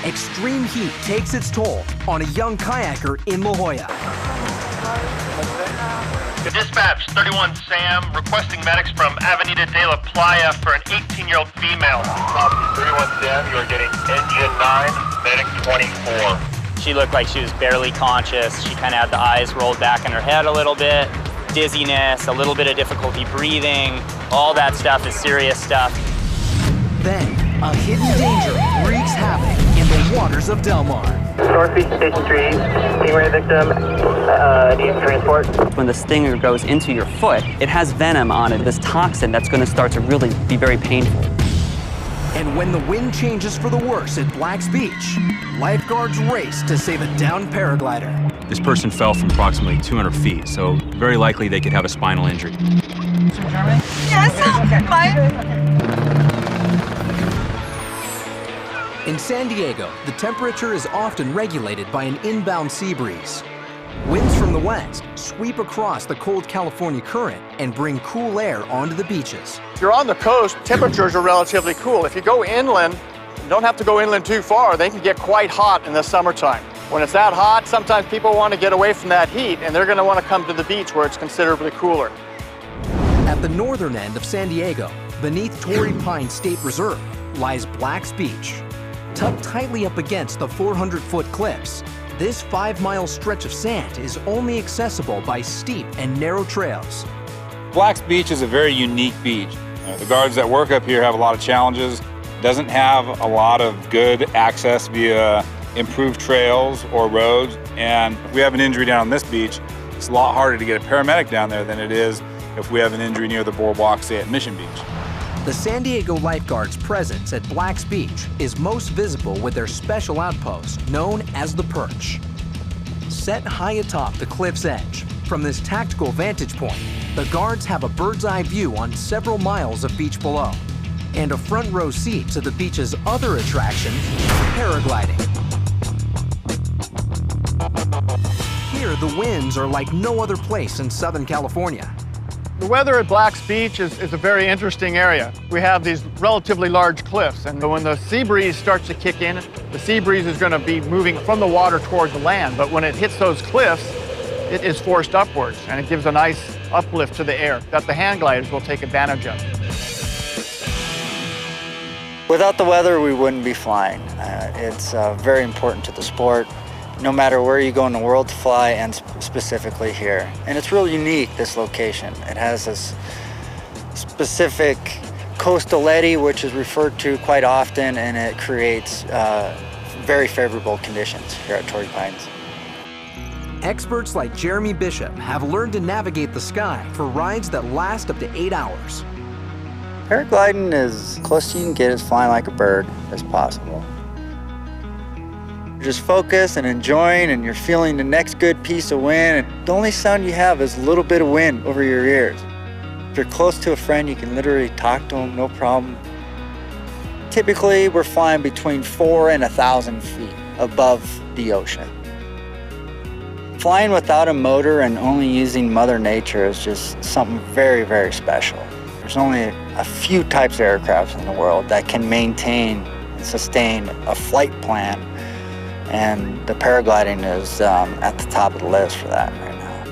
Extreme heat takes its toll on a young kayaker in La Jolla. Dispatch 31 Sam, requesting medics from Avenida de la Playa for an 18-year-old female. Copy 31 Sam, you are getting engine 9, medic 24. She looked like she was barely conscious. She kind of had the eyes rolled back in her head a little bit, dizziness, a little bit of difficulty breathing. All that stuff is serious stuff. Then, a hidden danger wreaks havoc in the waters of Del Mar. North Beach Station 3, Stingray victim, needs transport. When the stinger goes into your foot, it has venom on it, this toxin that's going to start to really be very painful. And when the wind changes for the worse at Black's Beach, lifeguards race to save a downed paraglider. This person fell from approximately 200 feet, so very likely they could have a spinal injury. Yes, fine. In San Diego, the temperature is often regulated by an inbound sea breeze. Winds from the west sweep across the cold California current and bring cool air onto the beaches. If you're on the coast, temperatures are relatively cool. If you go inland, you don't have to go inland too far. They can get quite hot in the summertime. When it's that hot, sometimes people want to get away from that heat, and they're going to want to come to the beach where it's considerably cooler. At the northern end of San Diego, beneath Torrey Pines State Reserve, lies Black's Beach. Tucked tightly up against the 400-foot cliffs, this 5-mile stretch of sand is only accessible by steep and narrow trails. Black's Beach is a very unique beach. The guards that work up here have a lot of challenges. Doesn't have a lot of good access via improved trails or roads. And if we have an injury down on this beach, it's a lot harder to get a paramedic down there than it is if we have an injury near the boardwalk, say at Mission Beach. The San Diego Lifeguards' presence at Black's Beach is most visible with their special outpost known as the Perch. Set high atop the cliff's edge, from this tactical vantage point, the guards have a bird's eye view on several miles of beach below, and a front row seat to the beach's other attraction, paragliding. Here, the winds are like no other place in Southern California. The weather at Black's Beach is a very interesting area. We have these relatively large cliffs, and when the sea breeze starts to kick in, the sea breeze is going to be moving from the water toward the land, but when it hits those cliffs, it is forced upwards, and it gives a nice uplift to the air that the hang gliders will take advantage of. Without the weather, we wouldn't be flying. It's very important to the sport, no matter where you go in the world to fly, and specifically here. And it's really unique, this location. It has this specific coastal eddy, which is referred to quite often, and it creates very favorable conditions here at Torrey Pines. Experts like Jeremy Bishop have learned to navigate the sky for rides that last up to 8 hours. Paragliding is close as you can get as flying like a bird as possible. You're just focused and enjoying, and you're feeling the next good piece of wind. And the only sound you have is a little bit of wind over your ears. If you're close to a friend, you can literally talk to them, no problem. Typically, we're flying between 4,000 and 1,000 feet above the ocean. Flying without a motor and only using Mother Nature is just something very, very special. There's only a few types of aircraft in the world that can maintain and sustain a flight plan, and the paragliding is at the top of the list for that right now.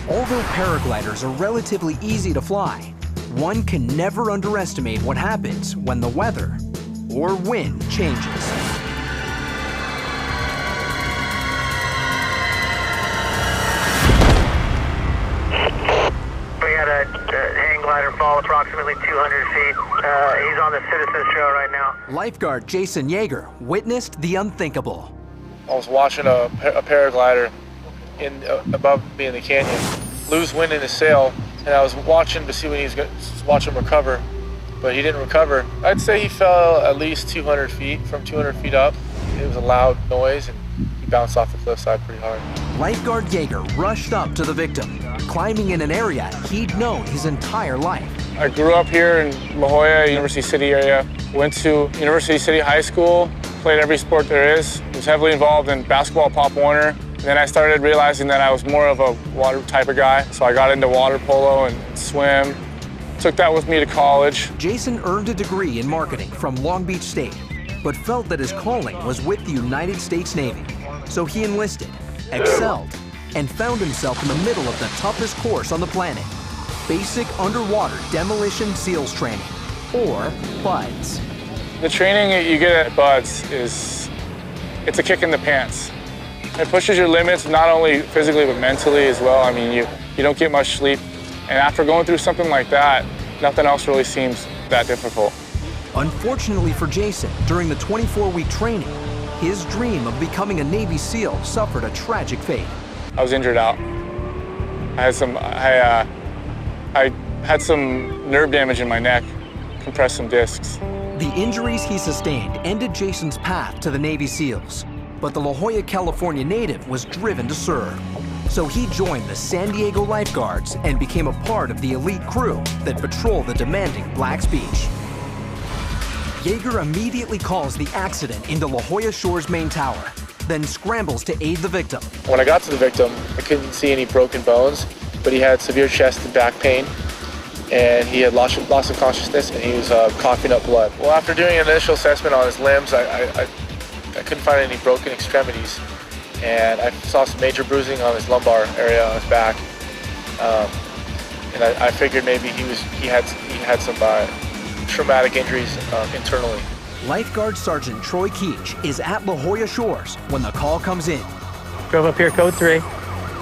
Although paragliders are relatively easy to fly, one can never underestimate what happens when the weather or wind changes. Hang glider fall approximately 200 feet. He's on the Citizens Trail right now. Lifeguard Jason Yeager witnessed the unthinkable. I was watching a paraglider above me in the canyon, lose wind in his sail, and I was watching to see when he's going to watch him recover, but he didn't recover. I'd say he fell at least 200 feet, from 200 feet up. It was a loud noise, and he bounced off the cliffside pretty hard. Lifeguard Yeager rushed up to the victim, climbing in an area he'd known his entire life. I grew up here in La Jolla, University City area. Went to University City High School, played every sport there is. Was heavily involved in basketball, Pop Warner. And then I started realizing that I was more of a water type of guy. So I got into water polo and swim. Took that with me to college. Jason earned a degree in marketing from Long Beach State, but felt that his calling was with the United States Navy. So he enlisted, excelled, and found himself in the middle of the toughest course on the planet, Basic Underwater Demolition SEALs Training, or BUDS. The training that you get at BUDS it's a kick in the pants. It pushes your limits, not only physically, but mentally as well. I mean, you don't get much sleep. And after going through something like that, nothing else really seems that difficult. Unfortunately for Jason, during the 24-week training, his dream of becoming a Navy SEAL suffered a tragic fate. I was injured out. I had some nerve damage in my neck, compressed some discs. The injuries he sustained ended Jason's path to the Navy SEALs, but the La Jolla, California native was driven to serve. So he joined the San Diego Lifeguards and became a part of the elite crew that patrol the demanding Black's Beach. Kayaker immediately calls the accident into La Jolla Shore's main tower, then scrambles to aid the victim. When I got to the victim, I couldn't see any broken bones, but he had severe chest and back pain, and he had loss of consciousness, and he was coughing up blood. Well, after doing an initial assessment on his limbs, I couldn't find any broken extremities, and I saw some major bruising on his lumbar area on his back, and I figured maybe he had some traumatic injuries internally. Lifeguard Sergeant Troy Keach is at La Jolla Shores when the call comes in. Drove up here, code 3,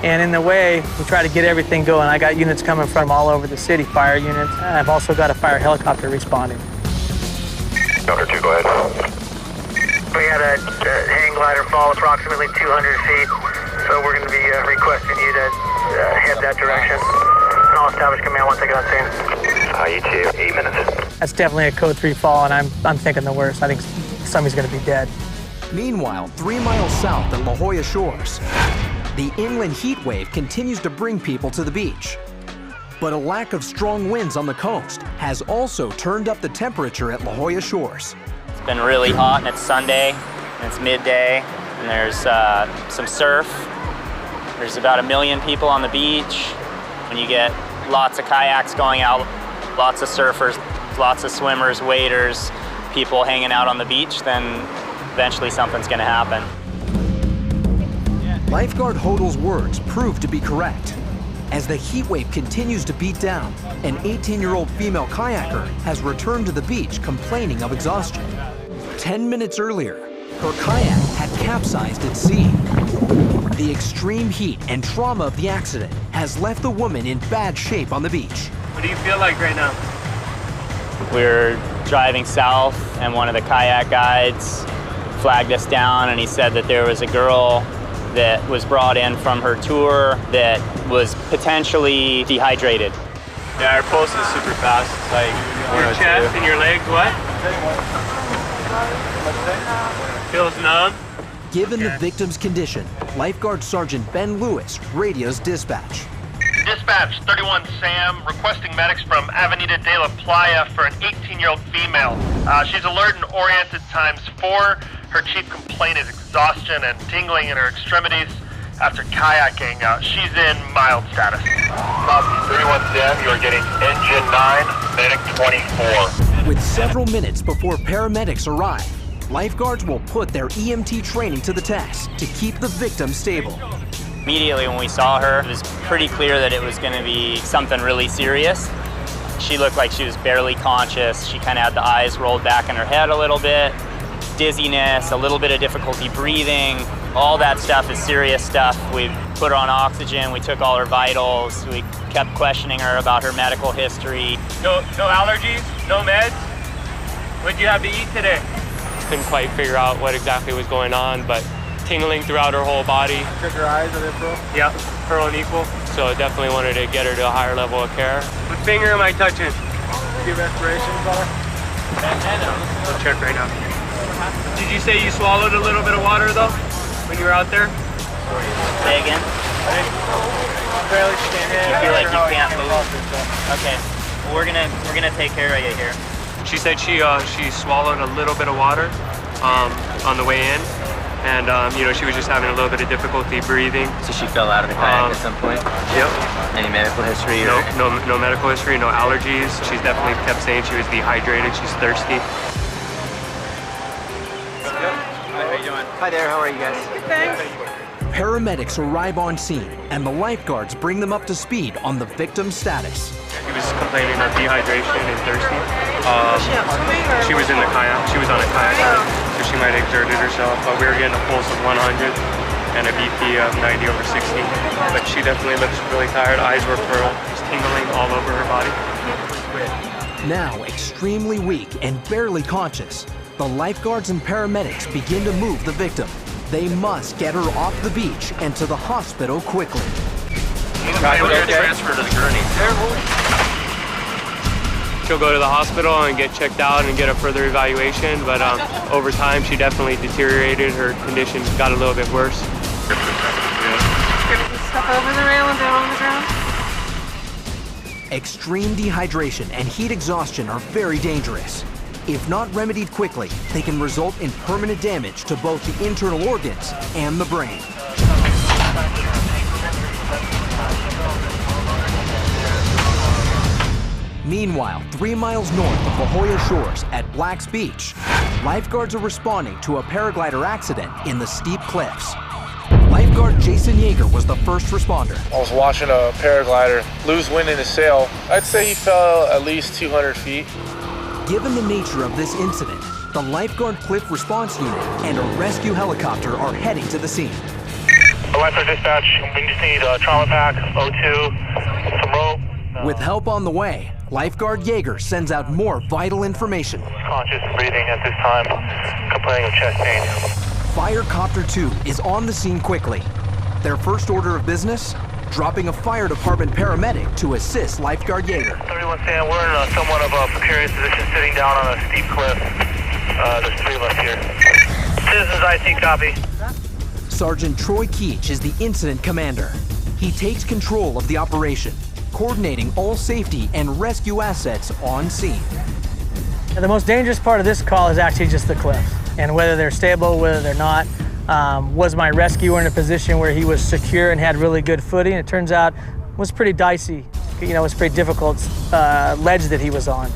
and in the way, we try to get everything going. I got units coming from all over the city, fire units, and I've also got a fire helicopter responding. Number 2, go ahead. We had a hang glider fall approximately 200 feet, so we're going to be requesting you to head that direction. And I'll establish command once I get on scene. You 8 minutes. That's definitely a code 3 fall, and I'm thinking the worst. I think somebody's going to be dead. Meanwhile, 3 miles south at La Jolla Shores, the inland heat wave continues to bring people to the beach. But a lack of strong winds on the coast has also turned up the temperature at La Jolla Shores. It's been really hot, and it's Sunday, and it's midday, and there's some surf. There's about 1 million people on the beach. When you get lots of kayaks going out, lots of surfers, lots of swimmers, waders, people hanging out on the beach, then eventually something's going to happen. Lifeguard Hodel's words prove to be correct. As the heat wave continues to beat down, an 18-year-old female kayaker has returned to the beach complaining of exhaustion. 10 minutes earlier, her kayak had capsized at sea. The extreme heat and trauma of the accident has left the woman in bad shape on the beach. What do you feel like right now? We're driving south, and one of the kayak guides flagged us down, and he said that there was a girl that was brought in from her tour that was potentially dehydrated. Yeah, our pulse is super fast. It's like your chest and your legs, what? Feels numb. Given the victim's condition, Lifeguard Sergeant Ben Lewis radios dispatch. Dispatch 31 Sam, requesting medics from Avenida de la Playa for an 18-year-old female. She's alert and oriented ×4. Her chief complaint is exhaustion and tingling in her extremities after kayaking. She's in mild status. 31 Sam, you are getting engine 9, medic 24. With several minutes before paramedics arrive, lifeguards will put their EMT training to the test to keep the victim stable. Immediately when we saw her, it was pretty clear that it was going to be something really serious. She looked like she was barely conscious. She kind of had the eyes rolled back in her head a little bit, dizziness, a little bit of difficulty breathing. All that stuff is serious stuff. We put her on oxygen, we took all her vitals, we kept questioning her about her medical history. No allergies, no meds? What'd you have to eat today? Couldn't quite figure out what exactly was going on, but tingling throughout her whole body. Check her eyes, are they pearl? Yep, pearl and equal. So definitely wanted to get her to a higher level of care. What finger am I touching? Give respirations on her. I'll check right now. Did you say you swallowed a little bit of water though, when you were out there? Say again? Barely stand in. You feel like you can't move? Okay, well, we're gonna take care of you here. She said she swallowed a little bit of water on the way in, and you know, she was just having a little bit of difficulty breathing. So she fell out of the kayak at some point? Yep. Any medical history? No medical history, no allergies. She's definitely kept saying she was dehydrated, she's thirsty. Hi, how you doing? Hi there, how are you guys? Good, thanks. Paramedics arrive on scene, and the lifeguards bring them up to speed on the victim's status. She was complaining of dehydration and thirsty. Was she out swimming or? She was in the kayak. She was on a kayak, so she might have exerted herself. But we were getting a pulse of 100 and a BP of 90/60. But she definitely looks really tired. Eyes were pearl, just tingling all over her body. Now extremely weak and barely conscious, the lifeguards and paramedics begin to move the victim. They must get her off the beach and to the hospital quickly. We're going to transfer to the gurney. She'll go to the hospital and get checked out and get a further evaluation, but over time she definitely deteriorated. Her condition got a little bit worse. Stuff over the rail and down on the ground. Extreme dehydration and heat exhaustion are very dangerous. If not remedied quickly, they can result in permanent damage to both the internal organs and the brain. Meanwhile, 3 miles north of La Jolla Shores at Black's Beach, lifeguards are responding to a paraglider accident in the steep cliffs. Lifeguard Jason Yeager was the first responder. I was watching a paraglider lose wind in his sail. I'd say he fell at least 200 feet. Given the nature of this incident, the Lifeguard Cliff Response Unit and a rescue helicopter are heading to the scene. Lifeguard dispatch, we just need a trauma pack, O2, some rope. With help on the way, Lifeguard Yeager sends out more vital information. Conscious and breathing at this time, complaining of chest pain. Firecopter 2 is on the scene quickly. Their first order of business? Dropping a fire department paramedic to assist Lifeguard Yeager. 31 Sam, we're in somewhat of a precarious position sitting down on a steep cliff. There's 3 of us here. Citizens IC, copy. Sergeant Troy Keach is the incident commander. He takes control of the operation, coordinating all safety and rescue assets on scene. And the most dangerous part of this call is actually just the cliffs, and whether they're stable, whether they're not. Was my rescuer in a position where he was secure and had really good footing? It turns out it was pretty dicey. You know, it was pretty difficult ledge that he was on.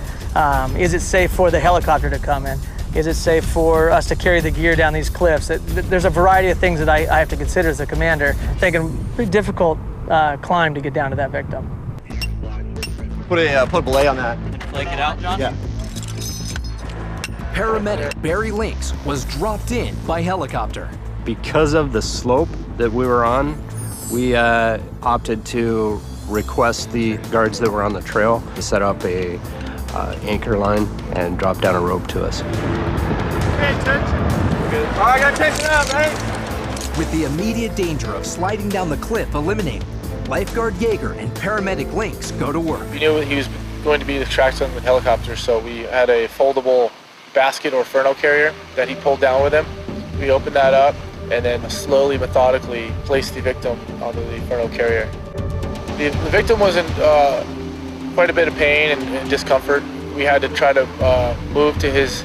Is it safe for the helicopter to come in? Is it safe for us to carry the gear down these cliffs? There's a variety of things that I have to consider as a commander. Thinking pretty difficult climb to get down to that victim. Put a belay on that. Flake it out, John? Yeah. Paramedic Barry Links was dropped in by helicopter. Because of the slope that we were on, we opted to request the guards that were on the trail to set up a anchor line and drop down a rope to us. Pay attention. All right, I gotta take it out, man. With the immediate danger of sliding down the cliff eliminated, Lifeguard Yeager and Paramedic Links go to work. We knew he was going to be distracted on the helicopter, so we had a foldable basket or ferno carrier that he pulled down with him. We opened that up and then slowly, methodically placed the victim onto the ferno carrier. The victim was in quite a bit of pain and discomfort. We had to try to move to his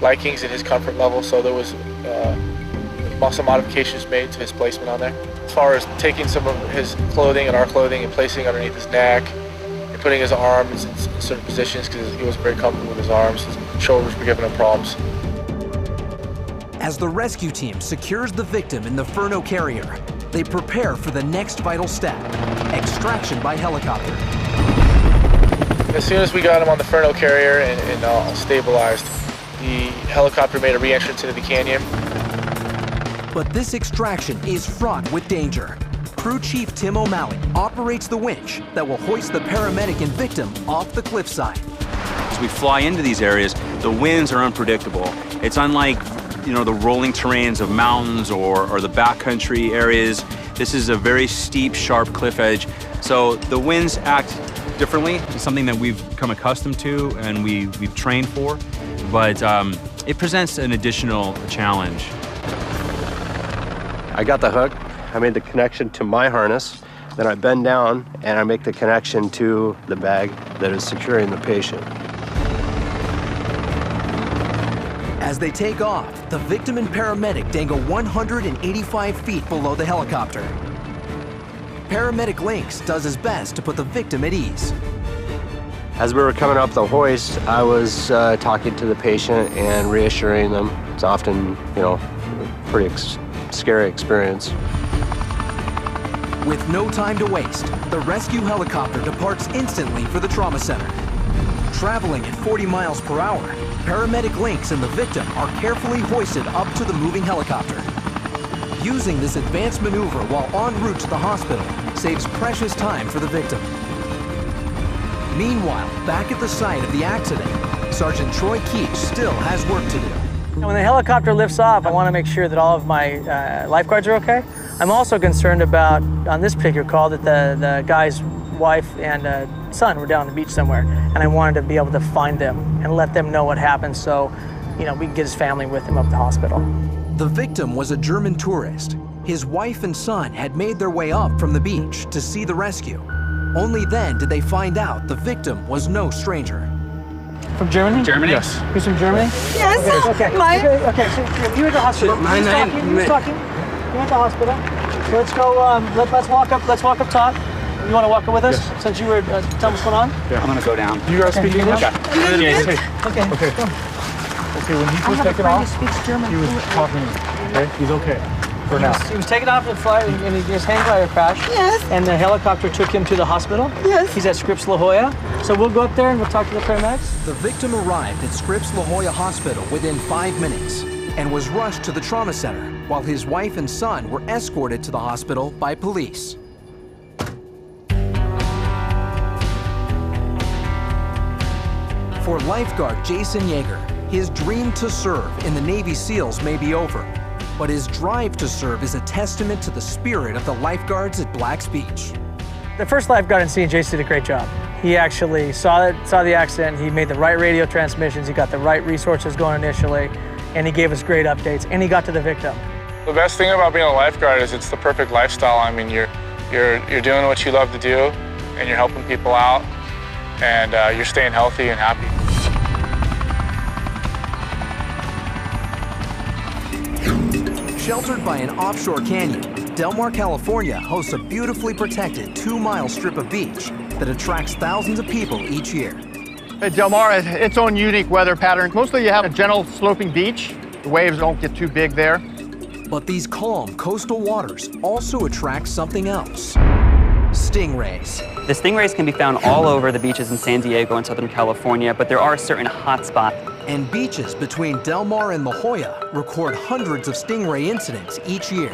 likings and his comfort level, so there was some modifications made to his placement on there. As far as taking some of his clothing and our clothing and placing underneath his neck and putting his arms in certain positions because he wasn't very comfortable with his arms. His shoulders were giving him problems. As the rescue team secures the victim in the ferno carrier, they prepare for the next vital step, extraction by helicopter. As soon as we got him on the ferno carrier and stabilized, the helicopter made a re-entrance into the canyon. But this extraction is fraught with danger. Crew Chief Tim O'Malley operates the winch that will hoist the paramedic and victim off the cliffside. As we fly into these areas, the winds are unpredictable. It's unlike, the rolling terrains of mountains or the backcountry areas. This is a very steep, sharp cliff edge. So the winds act differently. It's something that we've become accustomed to and we've trained for, but it presents an additional challenge. I got the hook, I made the connection to my harness, then I bend down and I make the connection to the bag that is securing the patient. As As they take off, the victim and paramedic dangle 185 feet below the helicopter. Paramedic Lynx does his best to put the victim at ease. As we were coming up the hoist, I was talking to the patient and reassuring them. It's often, you know, a pretty scary experience. With no time to waste, the rescue helicopter departs instantly for the trauma center. Traveling at 40 miles per hour, Paramedic Lynx and the victim are carefully hoisted up to the moving helicopter. Using this advanced maneuver while en route to the hospital saves precious time for the victim. Meanwhile, back at the site of the accident, Sergeant Troy Keach still has work to do. When the helicopter lifts off, I want to make sure that all of my lifeguards are okay. I'm also concerned about, on this particular call, that the guy's wife and son were down on the beach somewhere, and I wanted to be able to find them and let them know what happened so, you know, we can get his family with him up to the hospital. The victim was a German tourist. His wife and son had made their way up from the beach to see the rescue. Only then did they find out the victim was no stranger. From Germany? Germany? Yes. Who's from Germany? Yes. Okay. Okay. So you were at the hospital. Who's talking? You're at the hospital. So let's go. Let's walk up top. You want to walk up with us? Yes. Since you were telling us what's going on? Yeah. I'm gonna go down. You guys speak English? Okay. Okay. Okay. When he was taken off, he was talking. Okay. He's okay. For now. He was taken off the flight and his hang glider crashed. Yes. And the helicopter took him to the hospital. Yes. He's at Scripps La Jolla. So we'll go up there and we'll talk to the paramedics. The victim arrived at Scripps La Jolla Hospital within 5 minutes and was rushed to the trauma center while his wife and son were escorted to the hospital by police. For lifeguard Jason Yeager, his dream to serve in the Navy SEALs may be over, but his drive to serve is a testament to the spirit of the lifeguards at Black's Beach. The first lifeguard in seeing Jason did a great job. He actually saw the accident, he made the right radio transmissions, he got the right resources going initially, and he gave us great updates, and he got to the victim. The best thing about being a lifeguard is it's the perfect lifestyle. I mean, you're doing what you love to do, and you're helping people out, and you're staying healthy and happy. Sheltered by an offshore canyon, Del Mar, California hosts a beautifully protected 2-mile strip of beach that attracts thousands of people each year. Del Mar has its own unique weather pattern. Mostly you have a gentle sloping beach. The waves don't get too big there. But these calm coastal waters also attract something else. Stingrays. The stingrays can be found all over the beaches in San Diego and Southern California, but there are certain hot spots. And beaches between Del Mar and La Jolla record hundreds of stingray incidents each year.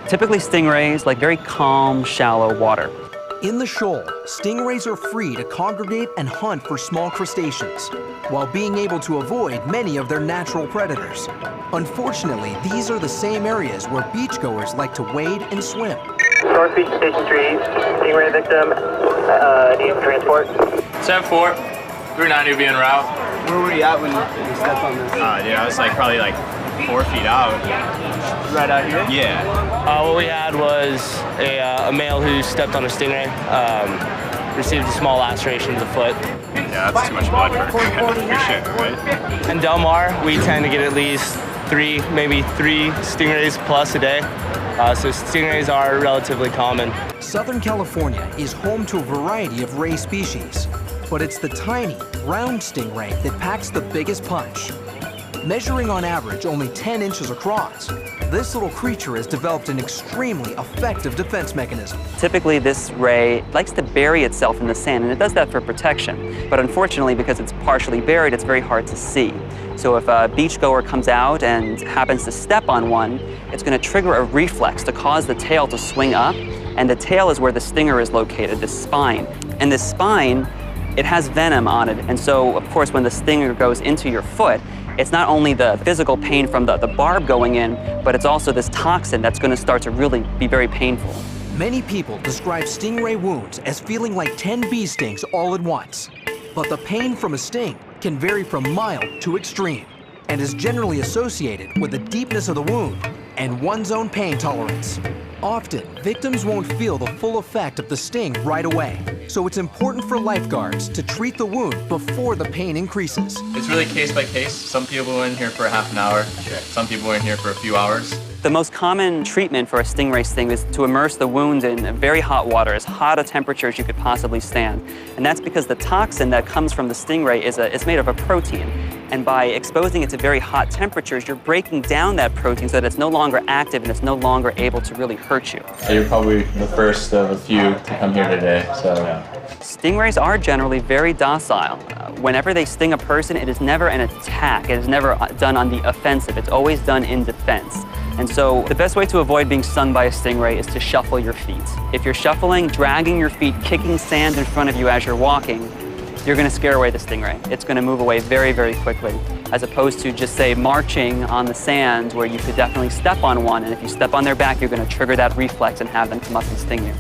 Typically stingrays like very calm, shallow water. In the shoal, stingrays are free to congregate and hunt for small crustaceans, while being able to avoid many of their natural predators. Unfortunately, these are the same areas where beachgoers like to wade and swim. North Beach Station 3, stingray victim, need transport. 7-4, Route 9 will be en route. Where were you at when you stepped on this? Dude, I was probably 4 feet out. Right out here? Yeah. What we had was a male who stepped on a stingray, received a small laceration to the foot. Yeah, that's too much blood for shit, right? In Del Mar, we tend to get at least 3, maybe 3 stingrays plus a day. So stingrays are relatively common. Southern California is home to a variety of ray species, but it's the tiny, round stingray that packs the biggest punch. Measuring on average only 10 inches across, this little creature has developed an extremely effective defense mechanism. Typically, this ray likes to bury itself in the sand, and it does that for protection. But unfortunately, because it's partially buried, it's very hard to see. So if a beachgoer comes out and happens to step on one, it's going to trigger a reflex to cause the tail to swing up, and the tail is where the stinger is located, the spine. And this spine, it has venom on it, and so, of course, when the stinger goes into your foot, it's not only the physical pain from the barb going in, but it's also this toxin that's going to start to really be very painful. Many people describe stingray wounds as feeling like 10 bee stings all at once. But the pain from a sting can vary from mild to extreme, and is generally associated with the deepness of the wound and one's own pain tolerance. Often, victims won't feel the full effect of the sting right away, so it's important for lifeguards to treat the wound before the pain increases. It's really case by case. Some people are in here for a half an hour, some people are in here for a few hours. The most common treatment for a stingray sting is to immerse the wound in very hot water, as hot a temperature as you could possibly stand. And that's because the toxin that comes from the stingray is made of a protein. And by exposing it to very hot temperatures, you're breaking down that protein so that it's no longer active and it's no longer able to really hurt you. So you're probably the first of a few to come here today, so. Stingrays are generally very docile. Whenever they sting a person, it is never an attack. It is never done on the offensive. It's always done in defense. And so the best way to avoid being stung by a stingray is to shuffle your feet. If you're shuffling, dragging your feet, kicking sand in front of you as you're walking, you're going to scare away the stingray. It's going to move away very, very quickly, as opposed to just, say, marching on the sand where you could definitely step on one, and if you step on their back, you're going to trigger that reflex and have them come up and sting you.